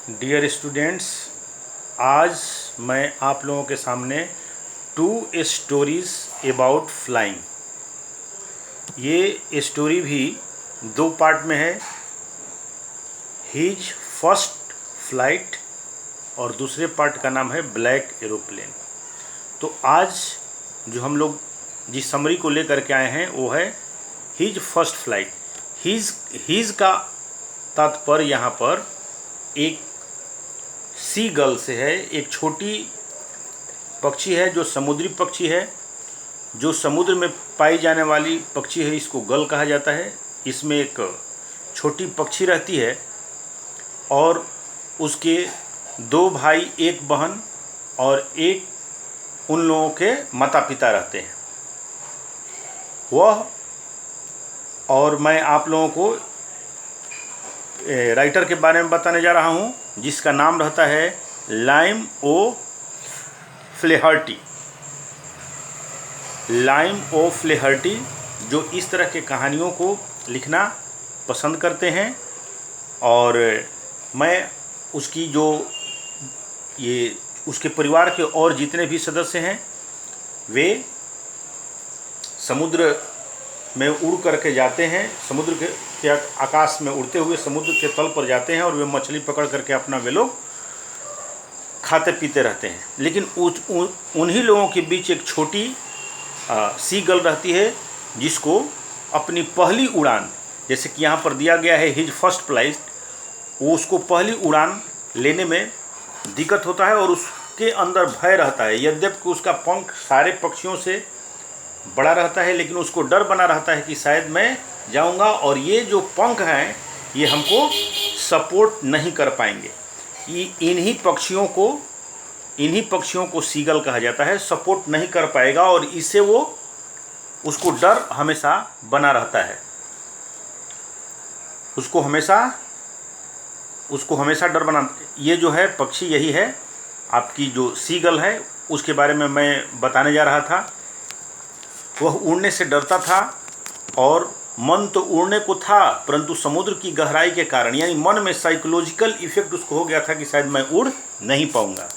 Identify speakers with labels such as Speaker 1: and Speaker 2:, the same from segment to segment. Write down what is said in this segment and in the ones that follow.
Speaker 1: Dear students, आज मैं आप लोगों के सामने 2 स्टोरीज़ अबाउट फ्लाइंग। ये स्टोरी भी 2 पार्ट में है। हिज फर्स्ट फ्लाइट और दूसरे पार्ट का नाम है ब्लैक एरोप्लेन। तो आज जो हम लोग जिस समरी को लेकर के आए हैं वो है हिज फर्स्ट फ्लाइट। हिज का तात्पर्य यहाँ पर एक सी गल से है। एक छोटी पक्षी है जो समुद्री पक्षी है, जो समुद्र में पाई जाने वाली पक्षी है, इसको गल कहा जाता है। इसमें एक छोटी पक्षी रहती है और उसके 2 भाई, 1 बहन और एक उन लोगों के माता पिता रहते हैं। वह और मैं आप लोगों को राइटर के बारे में बताने जा रहा हूँ जिसका नाम रहता है लाइम ओ फ्लेहर्टी। लाइम ओ फ्लेहर्टी जो इस तरह के कहानियों को लिखना पसंद करते हैं। और मैं उसकी उसके परिवार के और जितने भी सदस्य हैं वे समुद्र में उड़ करके जाते हैं। समुद्र के आकाश में उड़ते हुए समुद्र के तल पर जाते हैं और वे मछली पकड़ करके अपना वे लोग खाते पीते रहते हैं। लेकिन उन्हीं लोगों के बीच एक छोटी सी गर्ल रहती है जिसको अपनी पहली उड़ान, जैसे कि यहाँ पर दिया गया है हिज फर्स्ट फ्लाइट, वो उसको पहली उड़ान लेने में दिक्कत होता है और उसके अंदर भय रहता है। यद्यपि उसका पंख सारे पक्षियों से बड़ा रहता है, लेकिन उसको डर बना रहता है कि शायद मैं जाऊंगा और ये जो पंख हैं ये हमको सपोर्ट नहीं कर पाएंगे। इन्हीं पक्षियों को सीगल कहा जाता है। सपोर्ट नहीं कर पाएगा और इससे उसको डर हमेशा बना रहता है। उसको हमेशा डर बना। ये जो है पक्षी यही है, आपकी जो सीगल है उसके बारे में मैं बताने जा रहा था। वह उड़ने से डरता था और मन तो उड़ने को था, परंतु समुद्र की गहराई के कारण, यानी मन में साइकोलॉजिकल इफेक्ट उसको हो गया था कि शायद मैं उड़ नहीं पाऊंगा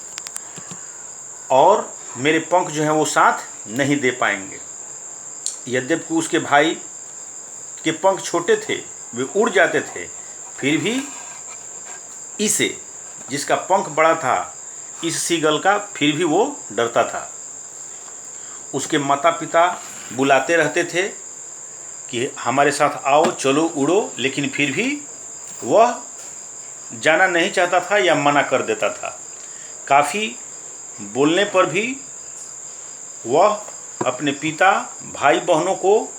Speaker 1: और मेरे पंख जो हैं वो साथ नहीं दे पाएंगे। यद्यपि उसके भाई के पंख छोटे थे, वे उड़ जाते थे, फिर भी इसे, जिसका पंख बड़ा था, इस सीगल का फिर भी वो डरता था। उसके माता पिता बुलाते रहते थे कि हमारे साथ आओ, चलो उड़ो, लेकिन फिर भी वह जाना नहीं चाहता था या मना कर देता था। काफ़ी बोलने पर भी वह अपने पिता, भाई बहनों को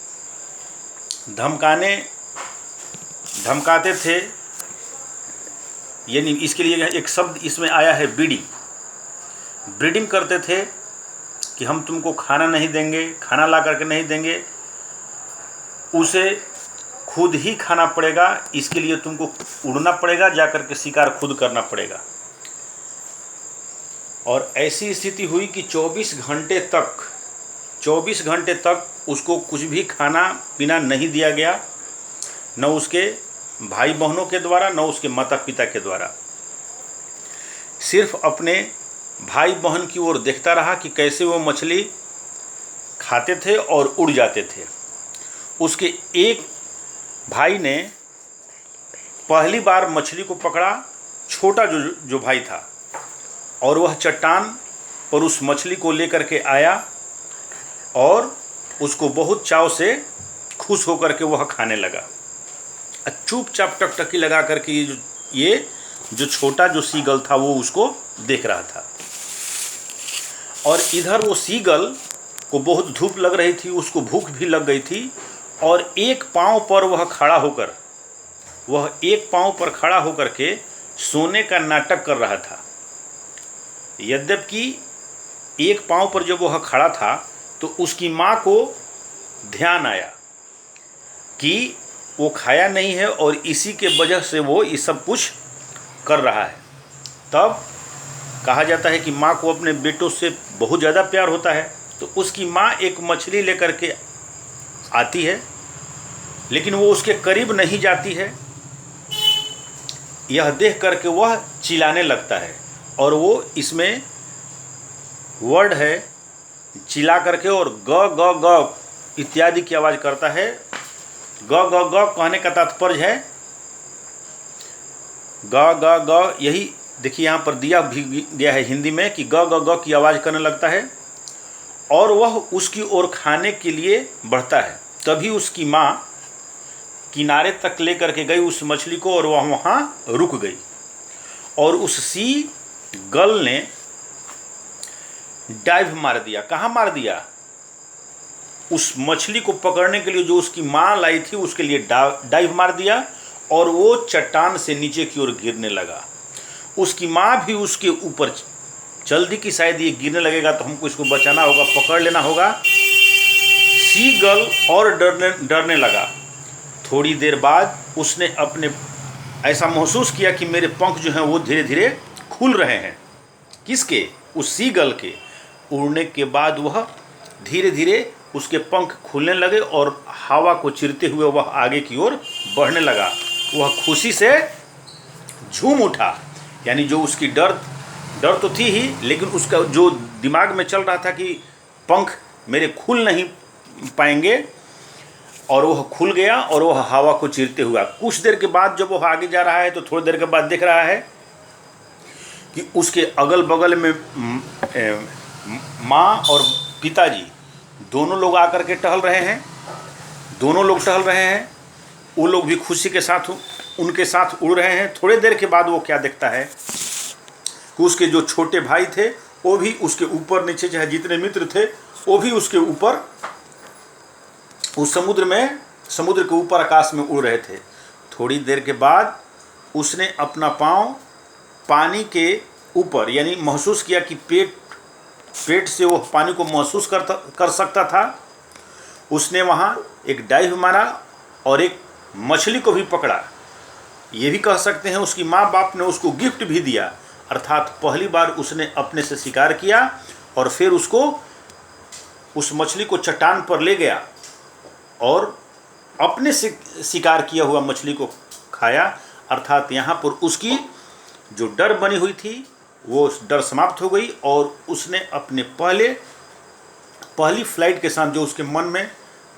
Speaker 1: धमकाते थे। यानी इसके लिए एक शब्द इसमें आया है ब्रीडिंग करते थे कि हम तुमको खाना नहीं देंगे, खाना ला करके नहीं देंगे, उसे खुद ही खाना पड़ेगा, इसके लिए तुमको उड़ना पड़ेगा, जा कर के शिकार खुद करना पड़ेगा। और ऐसी स्थिति हुई कि 24 घंटे तक उसको कुछ भी खाना पीना नहीं दिया गया, न उसके भाई बहनों के द्वारा न उसके माता पिता के द्वारा। सिर्फ अपने भाई बहन की ओर देखता रहा कि कैसे वो मछली खाते थे और उड़ जाते थे। उसके एक भाई ने पहली बार मछली को पकड़ा, छोटा जो भाई था, और वह चट्टान पर उस मछली को लेकर के आया और उसको बहुत चाव से खुश होकर के वह खाने लगा। चुपचाप टकटकी लगा करके ये जो छोटा जो सीगल था वो उसको देख रहा था। और इधर वो सीगल को बहुत धूप लग रही थी, उसको भूख भी लग गई थी और एक पाँव पर खड़ा होकर के सोने का नाटक कर रहा था। यद्यपि एक पाँव पर जब वह खड़ा था तो उसकी माँ को ध्यान आया कि वो खाया नहीं है और इसी के वजह से वो ये सब कुछ कर रहा है। तब कहा जाता है कि माँ को अपने बेटों से बहुत ज़्यादा प्यार होता है, तो उसकी माँ एक मछली लेकर के आती है, लेकिन वो उसके करीब नहीं जाती है। यह देख करके वह चिल्लाने लगता है। और वो इसमें वर्ड है चिल्ला करके और ग ग ग इत्यादि की आवाज़ करता है। ग ग ग कहने का तात्पर्य है ग ग ग, यही देखिए यहाँ पर दिया भी गया है हिंदी में कि ग ग ग की आवाज़ करने लगता है और वह उसकी ओर खाने के लिए बढ़ता है। तभी उसकी माँ किनारे तक लेकर के गई उस मछली को और वह वहाँ रुक गई। और उस सी गर्ल ने डाइव मार दिया। कहाँ मार दिया? उस मछली को पकड़ने के लिए जो उसकी माँ लाई थी उसके लिए डाइव मार दिया और वो चट्टान से नीचे की ओर गिरने लगा। उसकी माँ भी उसके ऊपर चल दी कि शायद ये गिरने लगेगा तो हमको इसको बचाना होगा, पकड़ लेना होगा। सी गर्ल और डरने लगा। थोड़ी देर बाद उसने अपने ऐसा महसूस किया कि मेरे पंख जो हैं वो धीरे धीरे खुल रहे हैं। किसके? उस सी गर्ल के। उड़ने के बाद वह धीरे धीरे उसके पंख खुलने लगे और हवा को चीरते हुए वह आगे की ओर बढ़ने लगा। वह खुशी से झूम उठा। यानी जो उसकी डर तो थी ही, लेकिन उसका जो दिमाग में चल रहा था कि पंख मेरे खुल नहीं पाएंगे, और वह खुल गया और वह हवा को चीरते हुआ कुछ देर के बाद जब वह आगे जा रहा है तो थोड़ी देर के बाद देख रहा है कि उसके अगल बगल में माँ और पिताजी दोनों लोग आकर के टहल रहे हैं। दोनों लोग टहल रहे हैं, वो लोग भी खुशी के साथ उनके साथ उड़ रहे हैं। थोड़ी देर के बाद वो क्या देखता है कि उसके जो छोटे भाई थे वो भी उसके ऊपर नीचे, चाहे जितने मित्र थे वो भी उसके ऊपर उस समुद्र के ऊपर आकाश में उड़ रहे थे। थोड़ी देर के बाद उसने अपना पाँव पानी के ऊपर, यानी महसूस किया कि पेट से वो पानी को महसूस कर सकता था। उसने वहाँ एक डाइव मारा और एक मछली को भी पकड़ा। ये भी कह सकते हैं उसकी माँ बाप ने उसको गिफ्ट भी दिया, अर्थात पहली बार उसने अपने से शिकार किया और फिर उस मछली को चट्टान पर ले गया और अपने से शिकार किया हुआ मछली को खाया। अर्थात यहाँ पर उसकी जो डर बनी हुई थी वो डर समाप्त हो गई और उसने अपने पहली फ्लाइट के साथ जो उसके मन में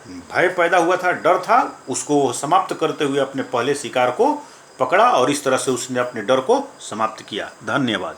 Speaker 1: भय पैदा हुआ था, डर था, उसको समाप्त करते हुए अपने पहले शिकार को पकड़ा और इस तरह से उसने अपने डर को समाप्त किया। धन्यवाद।